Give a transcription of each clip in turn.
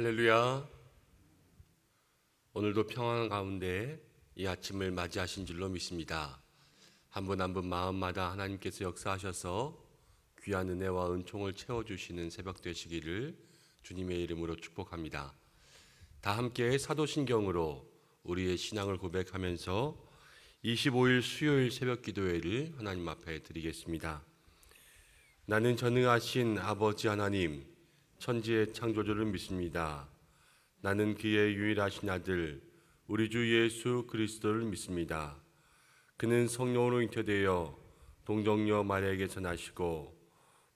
할렐루야. 오늘도 평안 가운데 이 아침을 맞이하신 줄로 믿습니다. 한 분 한 분 마음마다 하나님께서 역사하셔서 귀한 은혜와 은총을 채워주시는 새벽 되시기를 주님의 이름으로 축복합니다. 다 함께 사도신경으로 우리의 신앙을 고백하면서 25일 수요일 새벽 기도회를 하나님 앞에 드리겠습니다. 나는 전능하신 아버지 하나님, 천지의 창조주를 믿습니다. 나는 그의 유일하신 아들 우리 주 예수 그리스도를 믿습니다. 그는 성령으로 잉태되어 동정녀 마리아에게서 나시고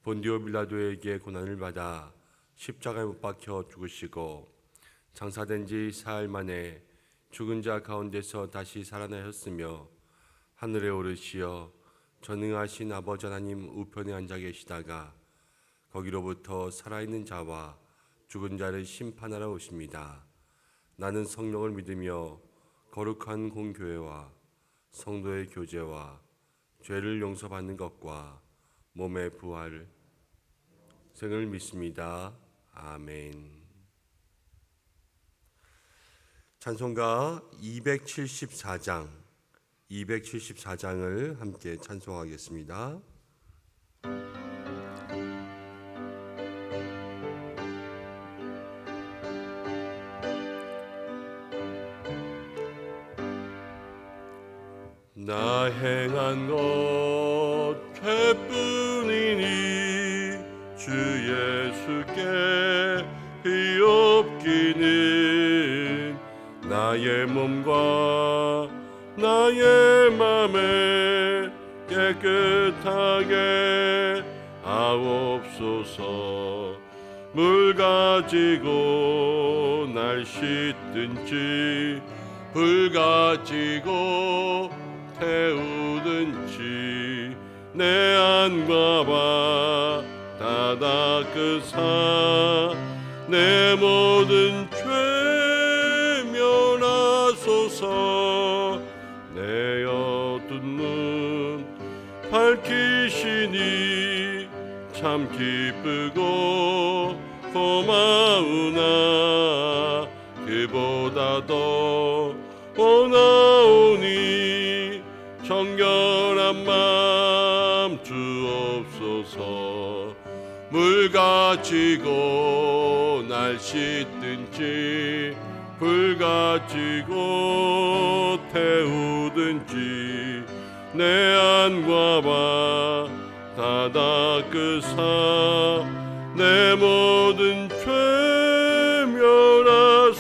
본디오 빌라도에게 고난을 받아 십자가에 못 박혀 죽으시고 장사된 지 사흘 만에 죽은 자 가운데서 다시 살아나셨으며 하늘에 오르시어 전능하신 아버지 하나님 우편에 앉아 계시다가 거기로부터 살아있는 자와 죽은 자를 심판하러 오십니다. 나는 성령을 믿으며 거룩한 공교회와 성도의 교제와 죄를 용서받는 것과 몸의 부활 생을 믿습니다. 아멘. 찬송가 274장을 함께 찬송하겠습니다. 나 행한 것 죄뿐이니 주 예수께 비옵기는 나의 몸과 나의 맘에 깨끗하게 하옵소서. 물 가지고 날 씻든지 불 가지고 태우든지 내 안과 바 다 닦으사 내 모든 죄 면하소서. 내 어두운 눈 밝히시니 참 기쁘고 고마우나 그보다 더 원하오니 정결한 마음 주옵소서. 물 가지고 날 씻든지 불 가지고 태우든지 내 안과 바 다 닦으사 내 모든 죄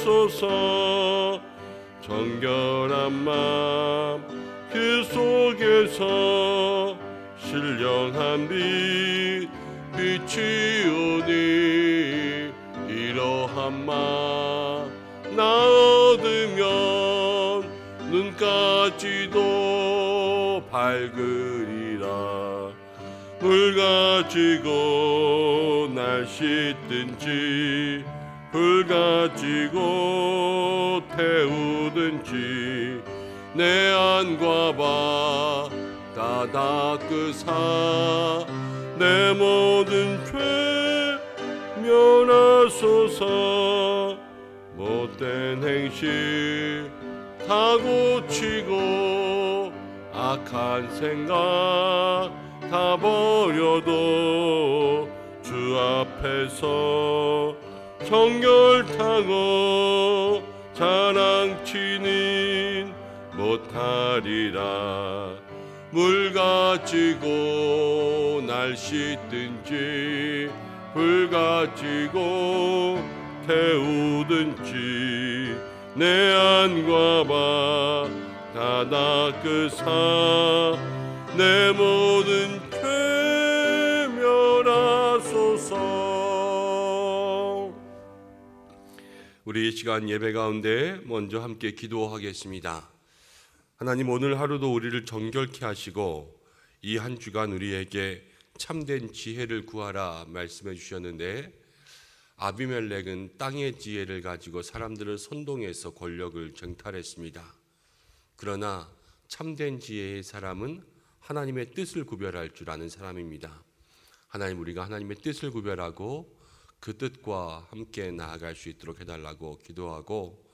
면하소서. 정결한 마음 그 속에서 신령한 빛 비치오니 이러한 마 나 얻으면 눈까지도 밝으리라. 물 가지고 날 씻든지 불 가지고 태우든지 내 안과 바 다 닦으사 내 모든 죄 면하소서. 못된 행실 다 고치고 악한 생각 다 버려도 주 앞에서 정결타고 자랑치는 못하리라. 물 가지고 날 씻든지 불 가지고 태우든지 내 안과 바 다 닦으사 내 모든 죄 면하소서. 우리 이 시간 예배 가운데 먼저 함께 기도하겠습니다. 하나님, 오늘 하루도 우리를 정결케 하시고 이 한 주간 우리에게 참된 지혜를 구하라 말씀해 주셨는데, 아비멜렉은 땅의 지혜를 가지고 사람들을 선동해서 권력을 쟁탈했습니다. 그러나 참된 지혜의 사람은 하나님의 뜻을 구별할 줄 아는 사람입니다. 하나님, 우리가 하나님의 뜻을 구별하고 그 뜻과 함께 나아갈 수 있도록 해달라고 기도하고,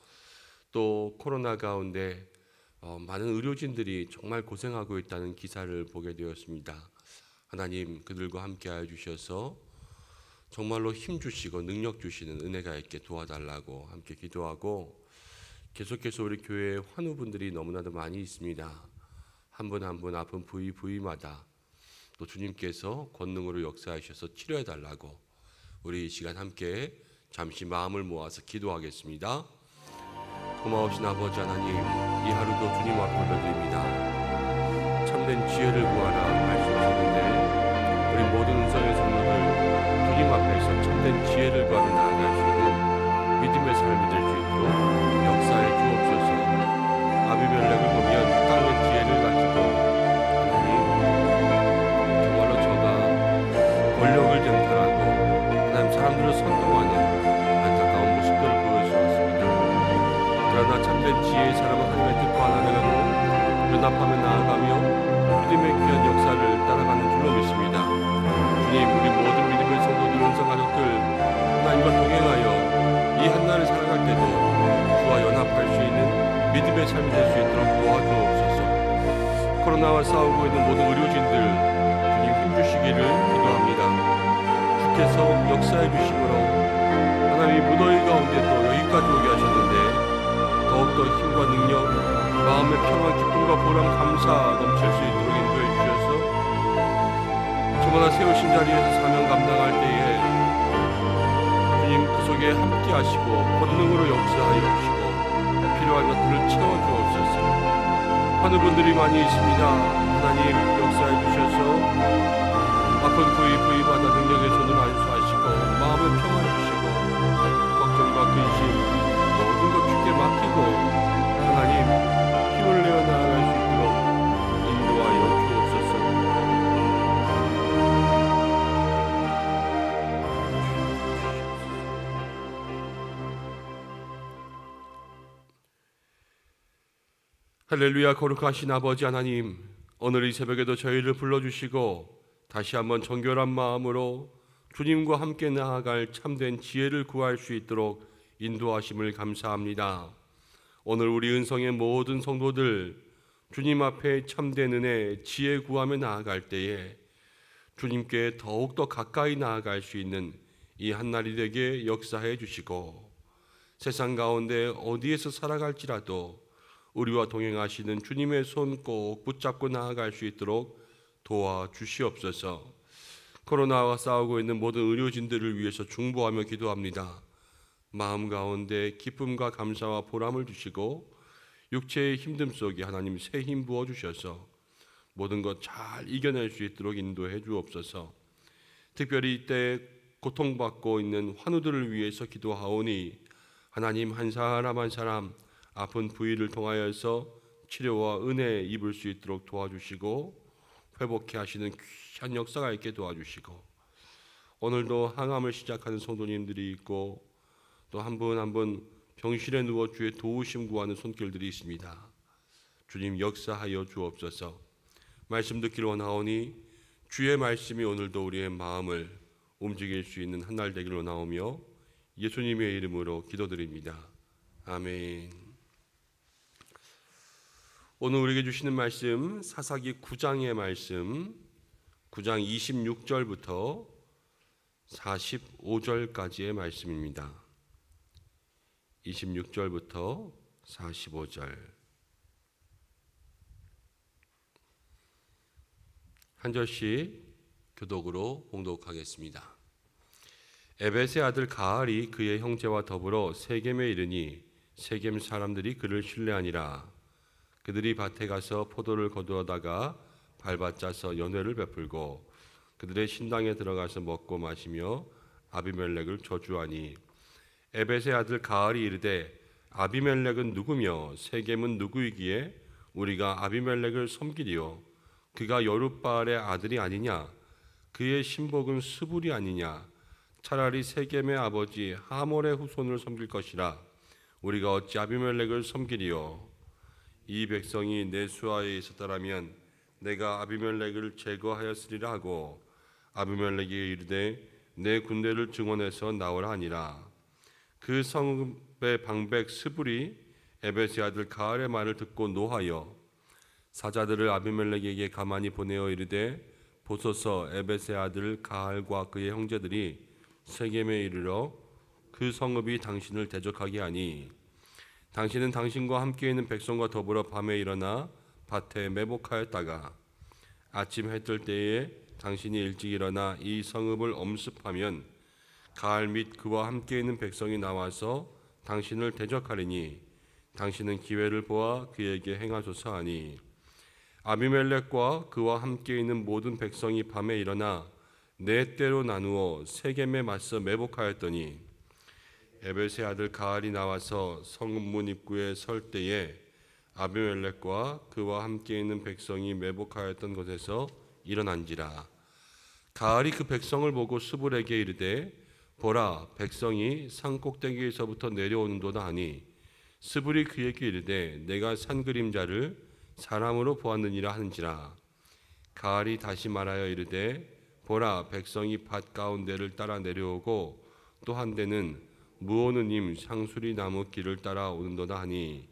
또 코로나 가운데 많은 의료진들이 정말 고생하고 있다는 기사를 보게 되었습니다. 하나님, 그들과 함께하여 주셔서 정말로 힘 주시고 능력 주시는 은혜가 있게 도와달라고 함께 기도하고, 계속해서 우리 교회에 환우분들이 너무나도 많이 있습니다. 한 분 한 분 아픈 부위마다 또 주님께서 권능으로 역사하셔서 치료해달라고 우리 이 시간 함께 잠시 마음을 모아서 기도하겠습니다. 고마우신 아버지 하나님, 이 하루도 주님 앞에 올려드립니다. 참된 지혜를 구하라 말씀하셨는데, 우리 모든 은성의 성도들 주님 앞에서 참된 지혜를 구하며 나아갈 수 있는 믿음의 삶이 될 수 있도록 역사해 주옵소서. 아비멜렉을 보면 땅의 지혜를 가지고 하나님, 정말로 저가 권력을 쟁탈하고 하나님 사람들을 선동하는 안타까운 모습들을 보여주었습니다. 그러나 참된 지혜의 사람은 하나님의 뜻과 하나님으로 연합하며 나아가며 믿음의 귀한 역사를 따라가는 줄로 믿습니다. 주님, 우리 모든 믿음의 성도들, 은성 가족들 하나님과 동행하여 이 한날을 살아갈 때도 주와 연합할 수 있는 믿음의 삶이 될 수 있도록 도와주옵소서. 코로나와 싸우고 있는 모든 의료진들 주님 힘주시기를 기도합니다. 주께서 역사해 주심으로 하나님 무더위 가운데 또 여기까지 오게 하셨는데, 더욱더 힘과 능력, 마음의 평안, 기쁨과 보람, 감사 넘칠 수 있도록 인도해 주셔서 저마다 세우신 자리에서 사명 감당할 때에 주님 그 속에 함께 하시고 권능으로 역사하여 주시고 필요한 것들을 채워주옵소서. 환우분들이 많이 있습니다. 하나님 역사해 주셔서 아픈 부위마다 능력의 손을 안수하시고 마음의 평안을 주시고 걱정과 근심 모든 것 주께 맡기고 하나님 힘을 내어 나아갈 수 있도록 인도하여 주옵소서. 할렐루야. 거룩하신 아버지 하나님, 오늘 이 새벽에도 저희를 불러주시고 다시 한번 정결한 마음으로 주님과 함께 나아갈 참된 지혜를 구할 수 있도록 인도하심을 감사합니다. 오늘 우리 은성의 모든 성도들 주님 앞에 참된 은혜, 지혜 구하며 나아갈 때에 주님께 더욱더 가까이 나아갈 수 있는 이 한날이 되게 역사해 주시고, 세상 가운데 어디에서 살아갈지라도 우리와 동행하시는 주님의 손 꼭 붙잡고 나아갈 수 있도록 도와주시옵소서. 코로나와 싸우고 있는 모든 의료진들을 위해서 중보하며 기도합니다. 마음 가운데 기쁨과 감사와 보람을 주시고 육체의 힘듦 속에 하나님 새 힘 부어주셔서 모든 것 잘 이겨낼 수 있도록 인도해 주옵소서. 특별히 이때 고통받고 있는 환우들을 위해서 기도하오니 하나님 한 사람 한 사람 아픈 부위를 통하여서 치료와 은혜 입을 수 있도록 도와주시고 회복케 하시는 귀한 역사가 있게 도와주시고, 오늘도 항암을 시작하는 성도님들이 있고 또 한 분 한 분 병실에 누워 주의 도우심 구하는 손길들이 있습니다. 주님 역사하여 주옵소서. 말씀 듣기로 원하오니 주의 말씀이 오늘도 우리의 마음을 움직일 수 있는 한 날 되기로 나오며 예수님의 이름으로 기도드립니다. 아멘. 오늘 우리에게 주시는 말씀 사사기 9장의 말씀, 9장 26절부터 45절까지의 말씀입니다. 26절부터 45절 한 절씩 교독으로 봉독하겠습니다. 에벳의 아들 가알이 그의 형제와 더불어 세겜에 이르니 세겜 사람들이 그를 신뢰하니라. 그들이 밭에 가서 포도를 거두어다가 밟아짜서 연회를 베풀고 그들의 신당에 들어가서 먹고 마시며 아비멜렉을 저주하니, 에벳의 아들 가알이 이르되 아비멜렉은 누구며 세겜은 누구이기에 우리가 아비멜렉을 섬기리요? 그가 여룻바알의 아들이 아니냐? 그의 신복은 스불이 아니냐? 차라리 세겜의 아버지 하몰의 후손을 섬길 것이라. 우리가 어찌 아비멜렉을 섬기리요? 이 백성이 내 수하에 있었더라면 내가 아비멜렉을 제거하였으리라 하고, 아비멜렉이 이르되 내 군대를 증원해서 나오라 하니라. 그 성읍의 방백 스불이 에벳의 아들 가알의 말을 듣고 노하여 사자들을 아비멜렉에게 가만히 보내어 이르되 보소서 에벳의 아들 가알과 그의 형제들이 세겜에 이르러 그 성읍이 당신을 대적하게 하니 당신은 당신과 함께 있는 백성과 더불어 밤에 일어나 밭에 매복하였다가 아침 해 뜰 때에 당신이 일찍 일어나 이 성읍을 엄습하면 가알 및 그와 함께 있는 백성이 나와서 당신을 대적하리니 당신은 기회를 보아 그에게 행하소서 하니 아비멜렉과 그와 함께 있는 모든 백성이 밤에 일어나 네 때로 나누어 세겜에 맞서 매복하였더니 에벳의 아들 가알이 나와서 성문 입구에 설 때에 아비멜렉과 그와 함께 있는 백성이 매복하였던 곳에서 일어난지라. 가알이 그 백성을 보고 스불에게 이르되 보라 백성이 산 꼭대기에서부터 내려오는도다 하니 스불이 그에게 이르되 내가 산 그림자를 사람으로 보았느니라 하는지라. 가알이 다시 말하여 이르되 보라 백성이 밭 가운데를 따라 내려오고 또 한 대는 무오느님 상수리 나무 길을 따라 오는도다 하니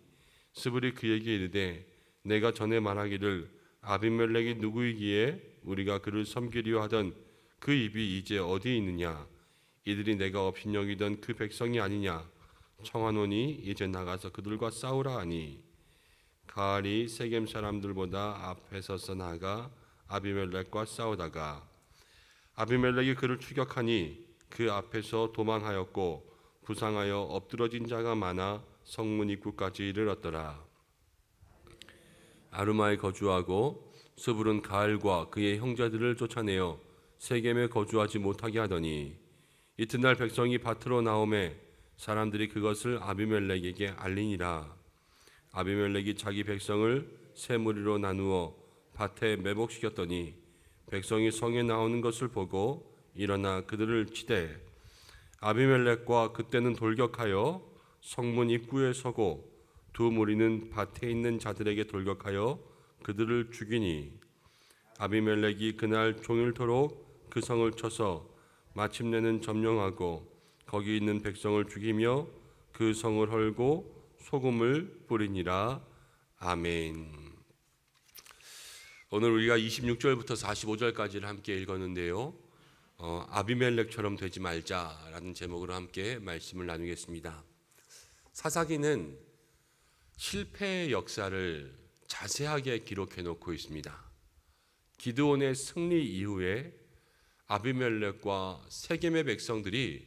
스불이 그에게 이르되 내가 전에 말하기를 아비멜렉이 누구이기에 우리가 그를 섬기려 하던 그 입이 이제 어디 있느냐 이들이 내가 업신여기던 그 백성이 아니냐 청하노니 이제 나가서 그들과 싸우라 하니 가알이 세겜 사람들보다 앞에 서서 나가 아비멜렉과 싸우다가 아비멜렉이 그를 추격하니 그 앞에서 도망하였고 부상하여 엎드러진 자가 많아 성문 입구까지 이르렀더라. 아르마에 거주하고 스불은 가알과 그의 형제들을 쫓아내어 세겜에 거주하지 못하게 하더니 이튿날 백성이 밭으로 나오매 사람들이 그것을 아비멜렉에게 알리니라. 아비멜렉이 자기 백성을 세 무리로 나누어 밭에 매복시켰더니 백성이 성에 나오는 것을 보고 일어나 그들을 치되 아비멜렉과 그때는 돌격하여 성문 입구에 서고 두 무리는 밭에 있는 자들에게 돌격하여 그들을 죽이니 아비멜렉이 그날 종일토록 그 성을 쳐서 마침내는 점령하고 거기 있는 백성을 죽이며 그 성을 헐고 소금을 뿌리니라. 아멘. 오늘 우리가 26절부터 45절까지를 함께 읽었는데요. 아비멜렉처럼 되지 말자라는 제목으로 함께 말씀을 나누겠습니다. 사사기는 실패의 역사를 자세하게 기록해 놓고 있습니다. 기드온의 승리 이후에 아비멜렉과 세겜의 백성들이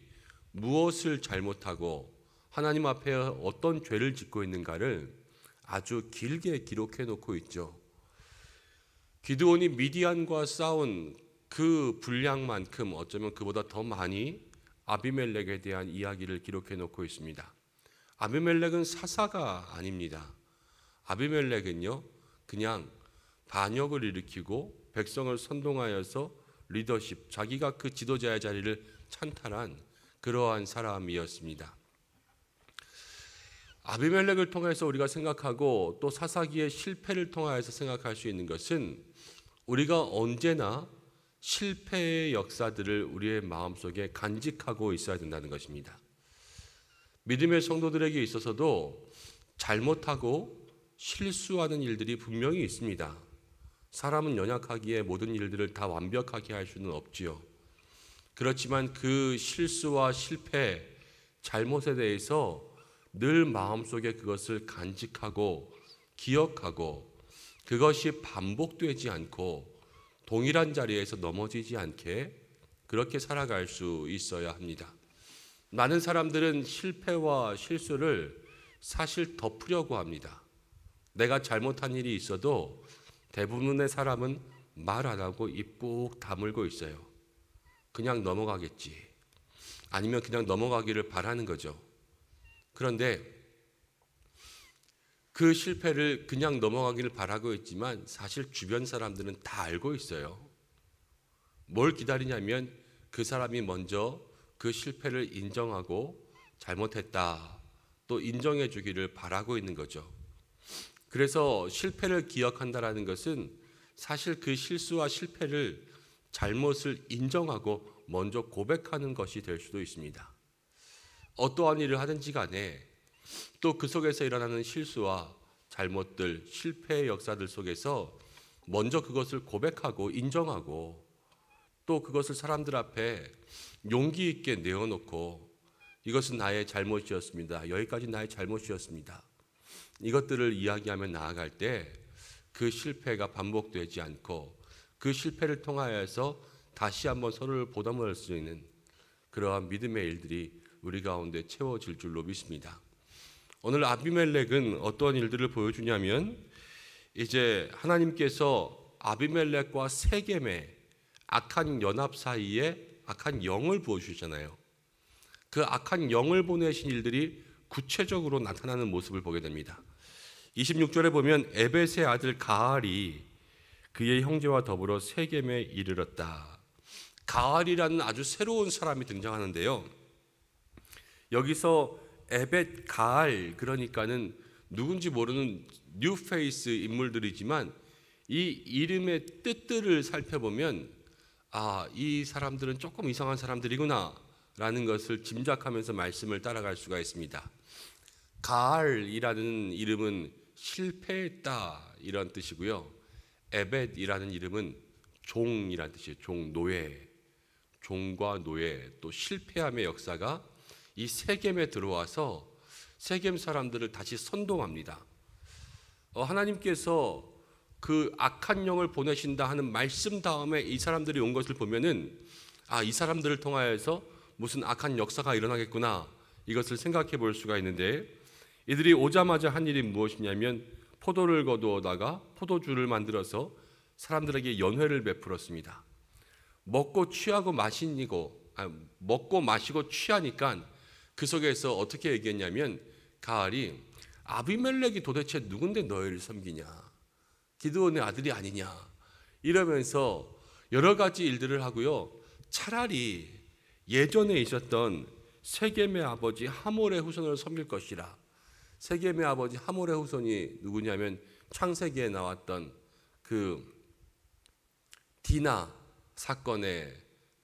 무엇을 잘못하고 하나님 앞에 어떤 죄를 짓고 있는가를 아주 길게 기록해 놓고 있죠. 기드온이 미디안과 싸운 그 분량만큼 어쩌면 그보다 더 많이 아비멜렉에 대한 이야기를 기록해 놓고 있습니다. 아비멜렉은 사사가 아닙니다. 아비멜렉은요 그냥 반역을 일으키고 백성을 선동하여서 리더십, 자기가 그 지도자의 자리를 찬탈한 그러한 사람이었습니다. 아비멜렉을 통해서 우리가 생각하고 또 사사기의 실패를 통하여서 생각할 수 있는 것은 우리가 언제나 실패의 역사들을 우리의 마음속에 간직하고 있어야 된다는 것입니다. 믿음의 성도들에게 있어서도 잘못하고 실수하는 일들이 분명히 있습니다. 사람은 연약하기에 모든 일들을 다 완벽하게 할 수는 없지요. 그렇지만 그 실수와 실패, 잘못에 대해서 늘 마음속에 그것을 간직하고 기억하고 그것이 반복되지 않고 동일한 자리에서 넘어지지 않게 그렇게 살아갈 수 있어야 합니다. 많은 사람들은 실패와 실수를 사실 덮으려고 합니다. 내가 잘못한 일이 있어도 대부분의 사람은 말 안 하고 입 꾹 다물고 있어요. 그냥 넘어가겠지. 아니면 그냥 넘어가기를 바라는 거죠. 그런데 그 실패를 그냥 넘어가기를 바라고 있지만 사실 주변 사람들은 다 알고 있어요. 뭘 기다리냐면 그 사람이 먼저 그 실패를 인정하고 잘못했다 또 인정해 주기를 바라고 있는 거죠. 그래서 실패를 기억한다라는 것은 사실 그 실수와 실패를 잘못을 인정하고 먼저 고백하는 것이 될 수도 있습니다. 어떠한 일을 하든지 간에 또 그 속에서 일어나는 실수와 잘못들, 실패의 역사들 속에서 먼저 그것을 고백하고 인정하고 또 그것을 사람들 앞에 용기 있게 내어놓고 이것은 나의 잘못이었습니다. 여기까지 나의 잘못이었습니다. 이것들을 이야기하며 나아갈 때 그 실패가 반복되지 않고 그 실패를 통하여서 다시 한번 서로를 보담할 수 있는 그러한 믿음의 일들이 우리 가운데 채워질 줄로 믿습니다. 오늘 아비멜렉은 어떤 일들을 보여주냐면 이제 하나님께서 아비멜렉과 세겜의 악한 연합 사이에 악한 영을 보여주시잖아요. 그 악한 영을 보내신 일들이 구체적으로 나타나는 모습을 보게 됩니다. 26절에 보면 에벳의 아들 가알이 그의 형제와 더불어 세겜에 이르렀다. 가알이라는 아주 새로운 사람이 등장하는데요. 여기서 에벳, 가알, 그러니까는 누군지 모르는 뉴페이스 인물들이지만 이 이름의 뜻들을 살펴보면 이 사람들은 조금 이상한 사람들이구나 라는 것을 짐작하면서 말씀을 따라갈 수가 있습니다. 가알이라는 이름은 실패했다 이런 뜻이고요. 에벳이라는 이름은 종이라는 뜻이에요. 종, 노예, 종과 노예, 또 실패함의 역사가 이 세겜에 들어와서 세겜 사람들을 다시 선동합니다. 하나님께서 그 악한 영을 보내신다 하는 말씀 다음에 이 사람들이 온 것을 보면은 이 사람들을 통하여서 무슨 악한 역사가 일어나겠구나 이것을 생각해 볼 수가 있는데 이들이 오자마자 한 일이 무엇이냐면 포도를 거두어다가 포도주를 만들어서 사람들에게 연회를 베풀었습니다. 먹고 마시고 취하니까 그 속에서 어떻게 얘기했냐면 가알이 아비멜렉이 도대체 누군데 너희를 섬기냐, 기드온의 아들이 아니냐 이러면서 여러 가지 일들을 하고요. 차라리 예전에 있었던 세겜의 아버지 하몰의 후손을 섬길 것이라. 세겜의 아버지 하몰의 후손이 누구냐면 창세기에 나왔던 그 디나 사건의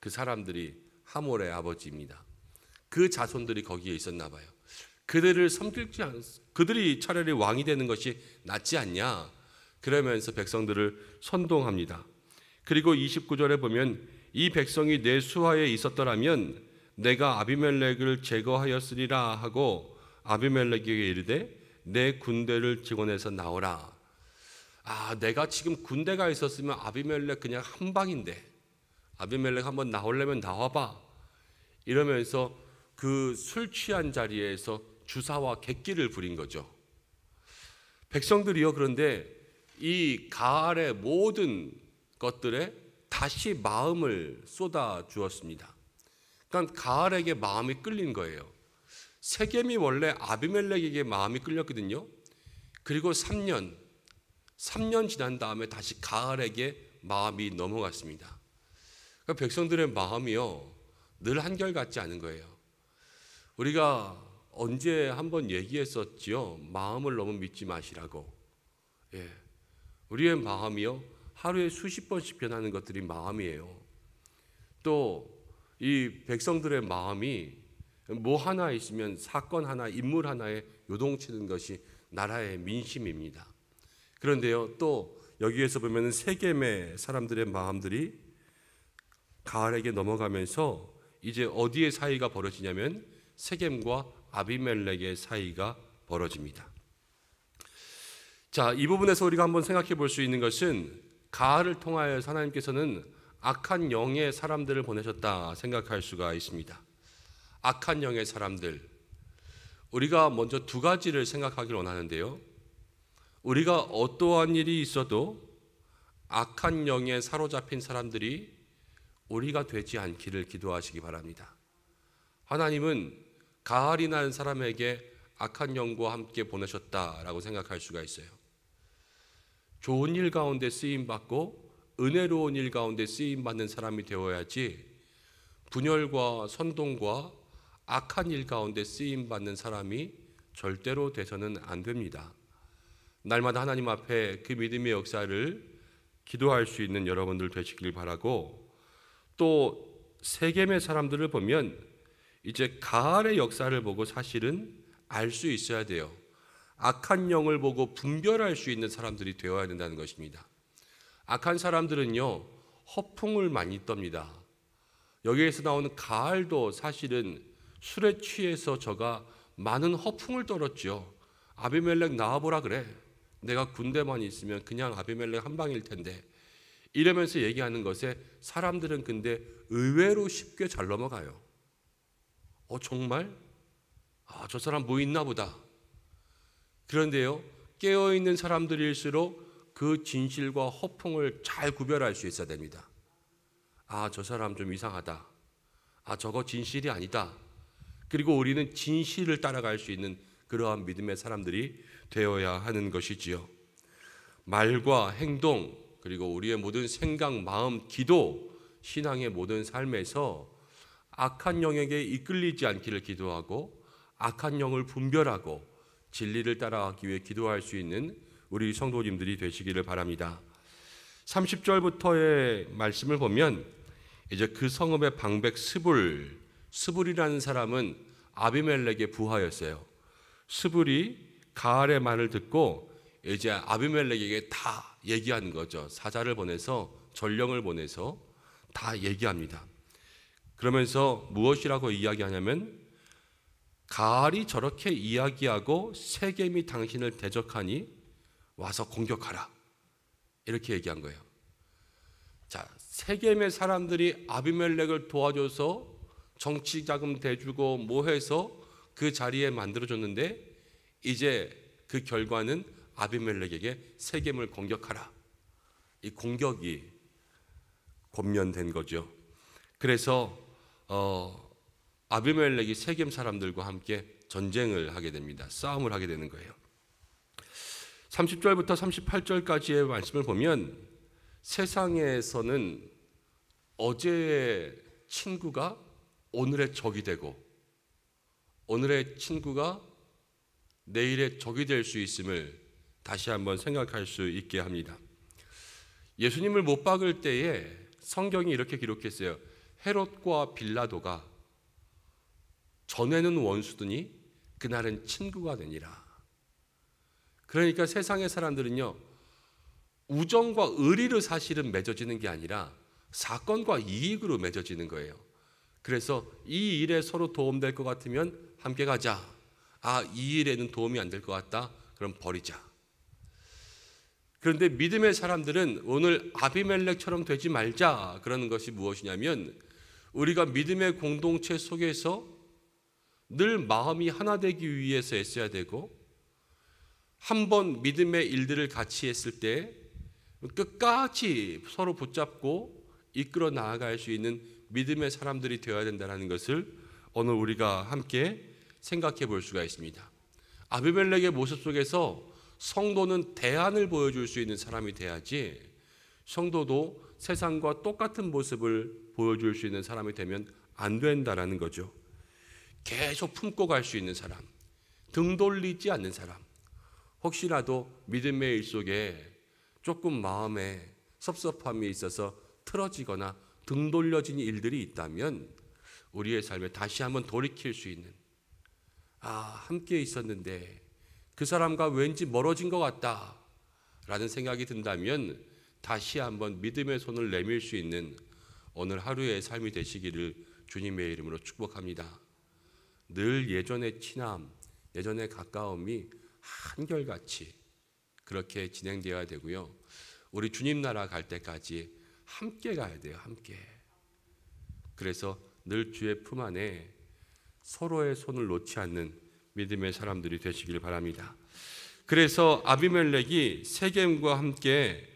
그 사람들이 하몰의 아버지입니다. 그 자손들이 거기에 있었나 봐요. 그들이 차라리 왕이 되는 것이 낫지 않냐 그러면서 백성들을 선동합니다. 그리고 29절에 보면 이 백성이 내 수하에 있었더라면 내가 아비멜렉을 제거하였으리라 하고 아비멜렉에게 이르되 내 군대를 직원해서 나오라. 내가 지금 군대가 있었으면 아비멜렉 그냥 한 방인데 아비멜렉 한번 나오려면 나와봐 이러면서 그 술 취한 자리에서 주사와 객기를 부린 거죠. 백성들이요. 그런데 이 가알의 모든 것들에 다시 마음을 쏟아 주었습니다. 그러니까 가알에게 마음이 끌린 거예요. 세겜이 원래 아비멜렉에게 마음이 끌렸거든요. 그리고 3년 지난 다음에 다시 가알에게 마음이 넘어갔습니다. 그러니까 백성들의 마음이요 늘 한결같지 않은 거예요. 우리가 언제 한번 얘기했었지요. 마음을 너무 믿지 마시라고. 우리의 마음이요 하루에 수십 번씩 변하는 것들이 마음이에요. 또 이 백성들의 마음이 뭐 하나 있으면 사건 하나, 인물 하나에 요동치는 것이 나라의 민심입니다. 그런데요, 또 여기에서 보면 세겜의 사람들의 마음들이 가알에게 넘어가면서 이제 어디에 사이가 벌어지냐면 세겜과 아비멜렉의 사이가 벌어집니다. 자, 이 부분에서 우리가 한번 생각해 볼 수 있는 것은 가알을 통하여 하나님께서는 악한 영의 사람들을 보내셨다 생각할 수가 있습니다. 악한 영의 사람들, 우리가 먼저 두 가지를 생각하길 원하는데요. 우리가 어떠한 일이 있어도 악한 영에 사로잡힌 사람들이 우리가 되지 않기를 기도하시기 바랍니다. 하나님은 가알이라는 사람에게 악한 영과 함께 보내셨다라고 생각할 수가 있어요. 좋은 일 가운데 쓰임받고 은혜로운 일 가운데 쓰임받는 사람이 되어야지 분열과 선동과 악한 일 가운데 쓰임받는 사람이 절대로 돼서는 안 됩니다. 날마다 하나님 앞에 그 믿음의 역사를 기도할 수 있는 여러분들 되시길 바라고, 또 세겜의 사람들을 보면 이제 가알의 역사를 보고 사실은 알 수 있어야 돼요. 악한 영을 보고 분별할 수 있는 사람들이 되어야 된다는 것입니다. 악한 사람들은요, 허풍을 많이 떱니다. 여기에서 나오는 가알도 사실은 술에 취해서 저가 많은 허풍을 떨었죠. 아비멜렉 나와보라 그래. 내가 군대만 있으면 그냥 아비멜렉 한 방일 텐데. 이러면서 얘기하는 것에 사람들은 근데 의외로 쉽게 잘 넘어가요. 정말? 저 사람 뭐 있나 보다. 그런데요, 깨어있는 사람들일수록 그 진실과 허풍을 잘 구별할 수 있어야 됩니다. 저 사람 좀 이상하다. 저거 진실이 아니다. 그리고 우리는 진실을 따라갈 수 있는 그러한 믿음의 사람들이 되어야 하는 것이지요. 말과 행동, 그리고 우리의 모든 생각, 마음, 기도, 신앙의 모든 삶에서 악한 영에게 이끌리지 않기를 기도하고 악한 영을 분별하고 진리를 따라가기 위해 기도할 수 있는 우리 성도님들이 되시기를 바랍니다. 30절부터의 말씀을 보면 이제 그 성읍의 방백 스불이라는 사람은 아비멜렉의 부하였어요. 스불이 가알의 말을 듣고 이제 아비멜렉에게 다 얘기하는 거죠. 사자를 보내서, 전령을 보내서 다 얘기합니다. 그러면서 무엇이라고 이야기하냐면, 가알이 저렇게 이야기하고 세겜이 당신을 대적하니 와서 공격하라, 이렇게 얘기한 거예요. 자, 세겜의 사람들이 아비멜렉을 도와줘서 정치 자금 대주고 뭐 해서 그 자리에 만들어줬는데, 이제 그 결과는 아비멜렉에게 세겜을 공격하라, 이 공격이 권면된 거죠. 그래서 아비멜렉이 세겜 사람들과 함께 전쟁을 하게 됩니다. 싸움을 하게 되는 거예요. 30절부터 38절까지의 말씀을 보면 세상에서는 어제의 친구가 오늘의 적이 되고 오늘의 친구가 내일의 적이 될 수 있음을 다시 한번 생각할 수 있게 합니다. 예수님을 못 박을 때에 성경이 이렇게 기록했어요. 헤롯과 빌라도가 전에는 원수더니 그날은 친구가 되니라. 그러니까 세상의 사람들은요, 우정과 의리로 사실은 맺어지는 게 아니라 사건과 이익으로 맺어지는 거예요. 그래서 이 일에 서로 도움될 것 같으면 함께 가자. 이 일에는 도움이 안 될 것 같다. 그럼 버리자. 그런데 믿음의 사람들은 오늘 아비멜렉처럼 되지 말자. 그러는 것이 무엇이냐면, 우리가 믿음의 공동체 속에서 늘 마음이 하나 되기 위해서 애써야 되고, 한번 믿음의 일들을 같이 했을 때 끝까지 서로 붙잡고 이끌어 나아갈 수 있는 믿음의 사람들이 되어야 된다는 것을 오늘 우리가 함께 생각해 볼 수가 있습니다. 아비멜렉의 모습 속에서 성도는 대안을 보여줄 수 있는 사람이 돼야지, 성도도 세상과 똑같은 모습을 보여줄 수 있는 사람이 되면 안 된다라는 거죠. 계속 품고 갈 수 있는 사람, 등 돌리지 않는 사람, 혹시라도 믿음의 일 속에 조금 마음에 섭섭함이 있어서 틀어지거나 등 돌려진 일들이 있다면 우리의 삶에 다시 한번 돌이킬 수 있는, 함께 있었는데 그 사람과 왠지 멀어진 것 같다 라는 생각이 든다면 다시 한번 믿음의 손을 내밀 수 있는 오늘 하루의 삶이 되시기를 주님의 이름으로 축복합니다. 늘 예전의 친함, 예전의 가까움이 한결같이 그렇게 진행되어야 되고요. 우리 주님 나라 갈 때까지 함께 가야 돼요. 함께. 그래서 늘 주의 품 안에 서로의 손을 놓지 않는 믿음의 사람들이 되시길 바랍니다. 그래서 아비멜렉이 세겜과 함께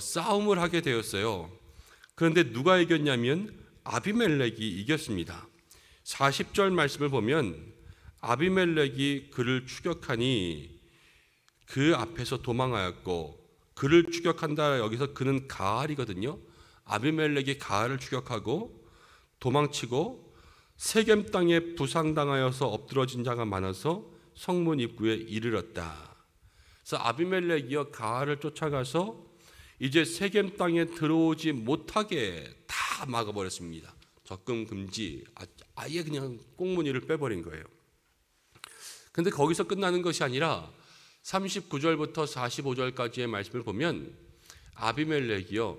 싸움을 하게 되었어요. 그런데 누가 이겼냐면 아비멜렉이 이겼습니다. 40절 말씀을 보면 아비멜렉이 그를 추격하니 그 앞에서 도망하였고, 그를 추격한다, 여기서 그는 가알이거든요. 아비멜렉이 가알을 추격하고 도망치고 세겜 땅에 부상당하여서 엎드러진 자가 많아서 성문 입구에 이르렀다. 그래서 아비멜렉이여 가알을 쫓아가서 이제 세겜 땅에 들어오지 못하게 다 막아버렸습니다. 접근 금지, 아예 그냥 꽁무니를 빼버린 거예요. 근데 거기서 끝나는 것이 아니라 39절부터 45절까지의 말씀을 보면 아비멜렉이요,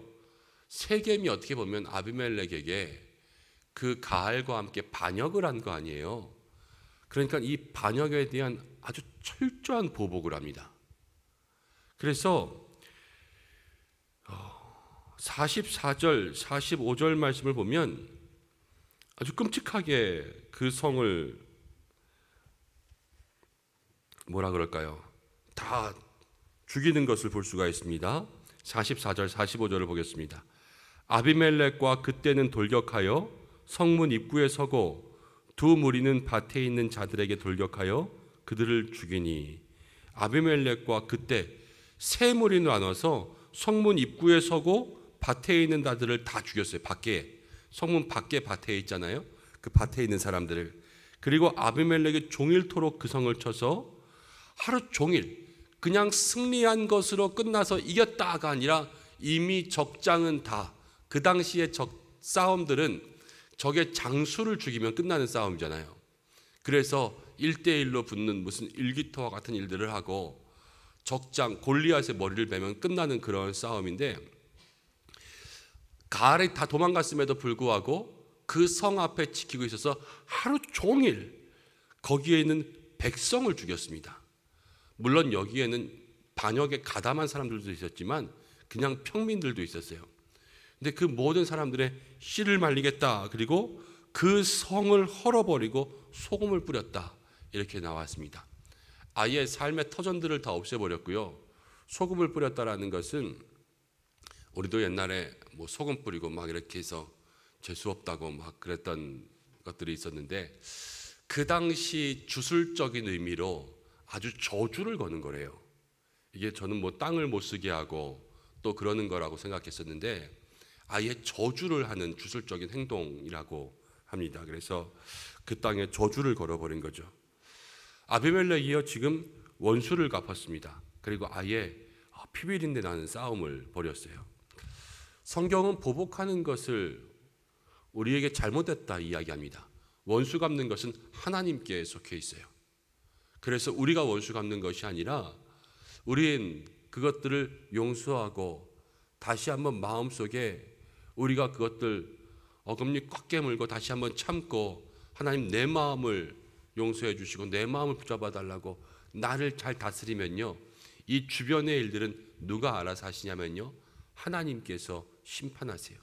세겜이 어떻게 보면 아비멜렉에게 그 가알과 함께 반역을 한 거 아니에요. 그러니까 이 반역에 대한 아주 철저한 보복을 합니다. 그래서 44절, 45절 말씀을 보면 아주 끔찍하게 그 성을 뭐라 그럴까요? 다 죽이는 것을 볼 수가 있습니다. 44절, 45절을 보겠습니다. 아비멜렉과 그때는 돌격하여 성문 입구에 서고 두 무리는 밭에 있는 자들에게 돌격하여 그들을 죽이니 아비멜렉과 그때 세 무리는 나눠서 성문 입구에 서고 밭에 있는 자들을 다 죽였어요. 밖에, 성문 밖에 밭에 있잖아요. 그 밭에 있는 사람들을. 그리고 아비멜렉이 종일토록 그 성을 쳐서 하루 종일 그냥 승리한 것으로 끝나서 이겼다가 아니라 이미 적장은 다, 그 당시의 싸움들은 적의 장수를 죽이면 끝나는 싸움이잖아요. 그래서 1대1로 붙는 무슨 일기토와 같은 일들을 하고 적장 골리앗의 머리를 베면 끝나는 그런 싸움인데, 가알이 다 도망갔음에도 불구하고 그 성 앞에 지키고 있어서 하루 종일 거기에 있는 백성을 죽였습니다. 물론 여기에는 반역에 가담한 사람들도 있었지만 그냥 평민들도 있었어요. 근데 그 모든 사람들의 씨를 말리겠다, 그리고 그 성을 헐어버리고 소금을 뿌렸다, 이렇게 나왔습니다. 아예 삶의 터전들을 다 없애버렸고요. 소금을 뿌렸다라는 것은 우리도 옛날에 뭐 소금 뿌리고 막 이렇게 해서 재수 없다고 막 그랬던 것들이 있었는데, 그 당시 주술적인 의미로 아주 저주를 거는 거래요. 이게 저는 뭐 땅을 못 쓰게 하고 또 그러는 거라고 생각했었는데 아예 저주를 하는 주술적인 행동이라고 합니다. 그래서 그 땅에 저주를 걸어버린 거죠. 아비멜렉이요, 지금 원수를 갚았습니다. 그리고 아예 피비린내 나는 싸움을 벌였어요. 성경은 보복하는 것을 우리에게 잘못됐다 이야기합니다. 원수 갚는 것은 하나님께 속해 있어요. 그래서 우리가 원수 갚는 것이 아니라 우린 그것들을 용서하고 다시 한번 마음속에 우리가 그것들 어금니 꽉 깨물고 다시 한번 참고, 하나님 내 마음을 용서해 주시고 내 마음을 붙잡아 달라고 나를 잘 다스리면요, 이 주변의 일들은 누가 알아서 하시냐면요, 하나님께서 심판하세요.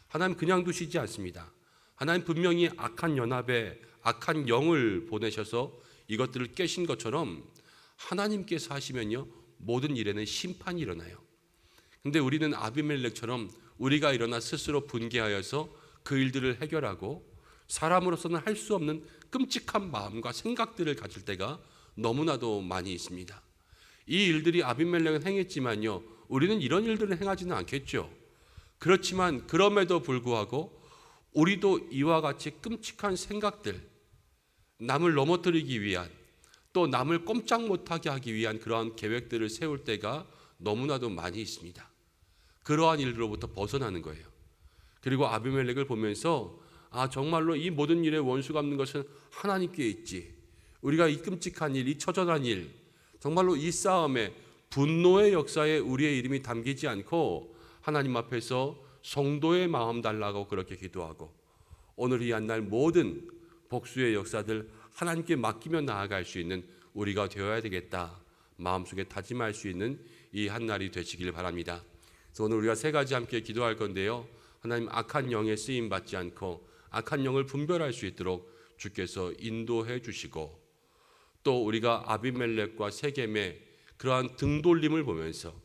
하나님 그냥 두시지 않습니다. 하나님 분명히 악한 연합에 악한 영을 보내셔서 이것들을 깨신 것처럼 하나님께서 하시면요, 모든 일에는 심판이 일어나요. 근데 우리는 아비멜렉처럼 우리가 일어나 스스로 분개하여서 그 일들을 해결하고 사람으로서는 할 수 없는 끔찍한 마음과 생각들을 가질 때가 너무나도 많이 있습니다. 이 일들이 아비멜렉은 행했지만요, 우리는 이런 일들을 행하지는 않겠죠. 그렇지만 그럼에도 불구하고 우리도 이와 같이 끔찍한 생각들, 남을 넘어뜨리기 위한, 또 남을 꼼짝 못하게 하기 위한 그러한 계획들을 세울 때가 너무나도 많이 있습니다. 그러한 일로부터 벗어나는 거예요. 그리고 아비멜렉을 보면서 정말로 이 모든 일에 원수 갚는 것은 하나님께 있지, 우리가 이 끔찍한 일, 이 처절한 일, 정말로 이 싸움에 분노의 역사에 우리의 이름이 담기지 않고 하나님 앞에서 성도의 마음 달라고 그렇게 기도하고, 오늘 이 한 날 모든 복수의 역사들 하나님께 맡기며 나아갈 수 있는 우리가 되어야 되겠다, 마음속에 다짐할 수 있는 이 한 날이 되시길 바랍니다. 그래서 오늘 우리가 세 가지 함께 기도할 건데요, 하나님 악한 영에 쓰임 받지 않고 악한 영을 분별할 수 있도록 주께서 인도해 주시고, 또 우리가 아비멜렉과 세겜의 그러한 등돌림을 보면서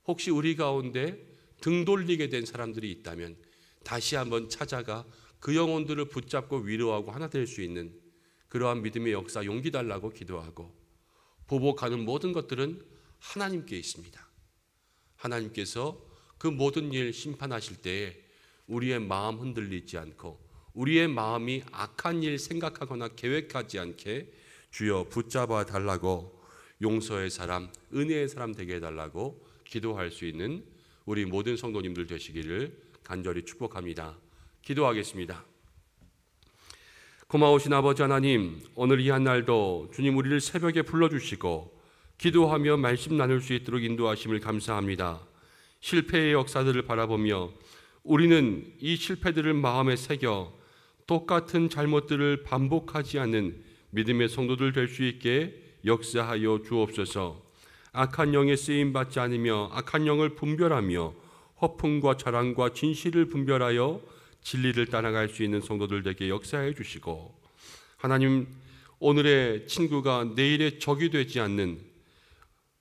혹시 우리 가운데 등돌리게 된 사람들이 있다면 다시 한번 찾아가 그 영혼들을 붙잡고 위로하고 하나 될 수 있는 그러한 믿음의 역사 용기 달라고 기도하고, 보복하는 모든 것들은 하나님께 있습니다. 하나님께서 그 모든 일 심판하실 때에 우리의 마음 흔들리지 않고 우리의 마음이 악한 일 생각하거나 계획하지 않게 주여 붙잡아 달라고, 용서의 사람, 은혜의 사람 되게 해달라고 기도할 수 있는 우리 모든 성도님들 되시기를 간절히 축복합니다. 기도하겠습니다. 고마우신 아버지 하나님, 오늘 이 한날도 주님 우리를 새벽에 불러주시고 기도하며 말씀 나눌 수 있도록 인도하심을 감사합니다. 실패의 역사들을 바라보며 우리는 이 실패들을 마음에 새겨 똑같은 잘못들을 반복하지 않는 믿음의 성도들 될 수 있게 역사하여 주옵소서. 악한 영에 쓰임받지 않으며 악한 영을 분별하며 허풍과 자랑과 진실을 분별하여 진리를 따라갈 수 있는 성도들 되게 역사해 주시고, 하나님, 오늘의 친구가 내일의 적이 되지 않는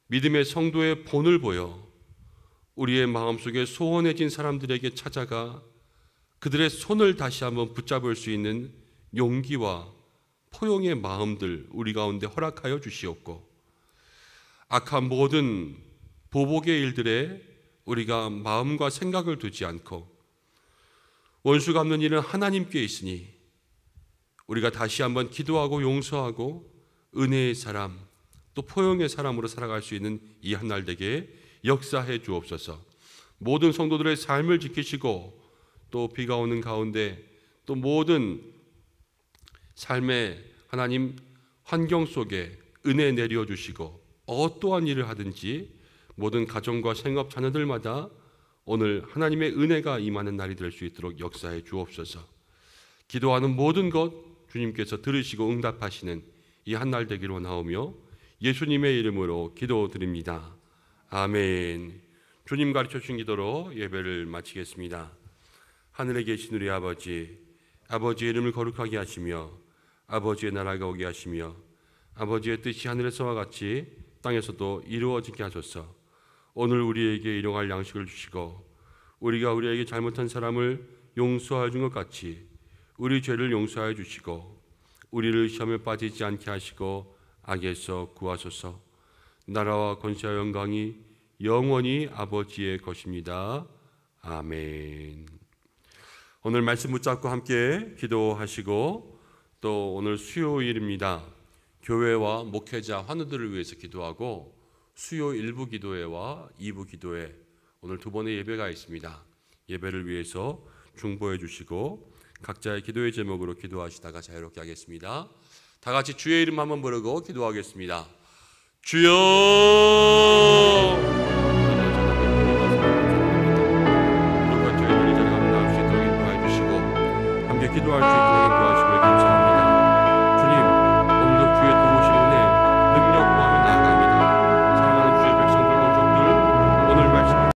믿음의 성도의 본을 보여 우리의 마음속에 소원해진 사람들에게 찾아가 그들의 손을 다시 한번 붙잡을 수 있는 용기와 포용의 마음들 우리 가운데 허락하여 주시옵고, 악한 모든 보복의 일들에 우리가 마음과 생각을 두지 않고 원수 갚는 일은 하나님께 있으니 우리가 다시 한번 기도하고 용서하고 은혜의 사람 또 포용의 사람으로 살아갈 수 있는 이 한날 되게 역사해 주옵소서. 모든 성도들의 삶을 지키시고 또 비가 오는 가운데 또 모든 삶의 하나님 환경 속에 은혜 내려 주시고 어떠한 일을 하든지 모든 가정과 생업 자녀들마다 오늘 하나님의 은혜가 임하는 날이 될 수 있도록 역사해 주옵소서. 기도하는 모든 것 주님께서 들으시고 응답하시는 이 한날 되기를 원하오며 예수님의 이름으로 기도드립니다. 아멘. 주님 가르쳐 주신 기도로 예배를 마치겠습니다. 하늘에 계신 우리 아버지, 아버지의 이름을 거룩하게 하시며 아버지의 나라가 오게 하시며 아버지의 뜻이 하늘에서와 같이 땅에서도 이루어지게 하소서. 오늘 우리에게 일용할 양식을 주시고 우리가 우리에게 잘못한 사람을 용서하여 준 것 같이 우리 죄를 용서하여 주시고 우리를 시험에 빠지지 않게 하시고 악에서 구하소서. 나라와 권세와 영광이 영원히 아버지의 것입니다. 아멘. 오늘 말씀 붙잡고 함께 기도하시고 또 오늘 수요일입니다. 교회와 목회자 환우들을 위해서 기도하고 수요 1부 기도회와 2부 기도회 오늘 두 번의 예배가 있습니다. 예배를 위해서 중보해 주시고 각자의 기도의 제목으로 기도하시다가 자유롭게 하겠습니다. 다 같이 주의 이름 한번 부르고 기도하겠습니다. 주여! 기도할 수 있도록 인도하시고 함께 기도할 수 있도록 인도하시며